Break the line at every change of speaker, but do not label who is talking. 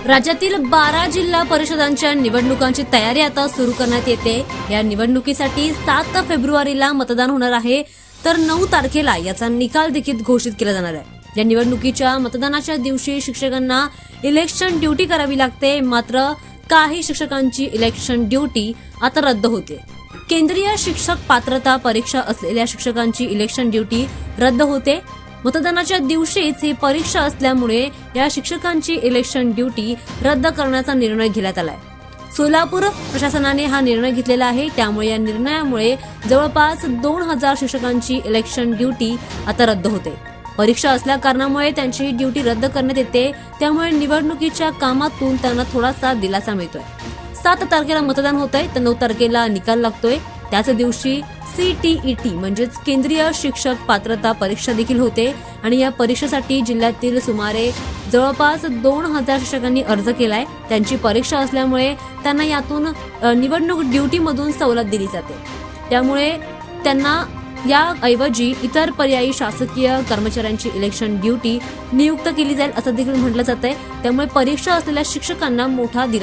राज्यातील 12 जिल्हा परिषदांच्या निवडणुकांची तयारी आता सुरू करण्यात येते। या निवडणुकीसाठी 7 फेब्रुवारीला मतदान होणार आहे, तर 9 तारखेला याचा निकाल देखील घोषित केला जाणार आहे। या निवडणुकीच्या मतदानाच्या दिवशी शिक्षकांना इलेक्शन ड्युटी करावी लागते, मात्र काही शिक्षकांची इलेक्शन ड्युटी आता रद्द होते। केंद्रीय शिक्षक पात्रता परीक्षा असलेल्या शिक्षकांची इलेक्शन ड्युटी रद्द होते। मतदानाच्या दिवशीच ही परीक्षा असल्यामुळे या शिक्षकांची इलेक्शन ड्युटी रद्द करण्याचा निर्णय घेण्यात आलाय। सोलापूर प्रशासनाने हा निर्णय घेतलेला आहे, त्यामुळे या निर्णयामुळे जवळपास 2000 शिक्षकांची इलेक्शन ड्युटी आता रद्द होते। परीक्षा असल्या कारणामुळे त्यांची ड्युटी रद्द करण्यात येते, त्यामुळे निवडणुकीच्या कामातून त्यांना थोडासा दिलासा मिळतोय। 7 तारखेला मतदान होतंय, तर 9 तारखेला निकाल लागतोय। त्याच दिवशी CTET म्हणजेच केंद्रीय शिक्षक पात्रता परीक्षा देखील होते आणि या परीक्षेसाठी जिल्ह्यातील सुमारे जवळपास 2000 शिक्षकांनी अर्ज केलाय। त्यांची परीक्षा असल्यामुळे त्यांना यातून निवडणूक ड्युटीमधून सवलत दिली जाते, त्यामुळे त्यांना याऐवजी इतर पर्यायी शासकीय कर्मचाऱ्यांची इलेक्शन ड्युटी नियुक्त केली जाईल असं देखील म्हटलं जातंय। त्यामुळे परीक्षा असलेल्या शिक्षकांना मोठा दिलासा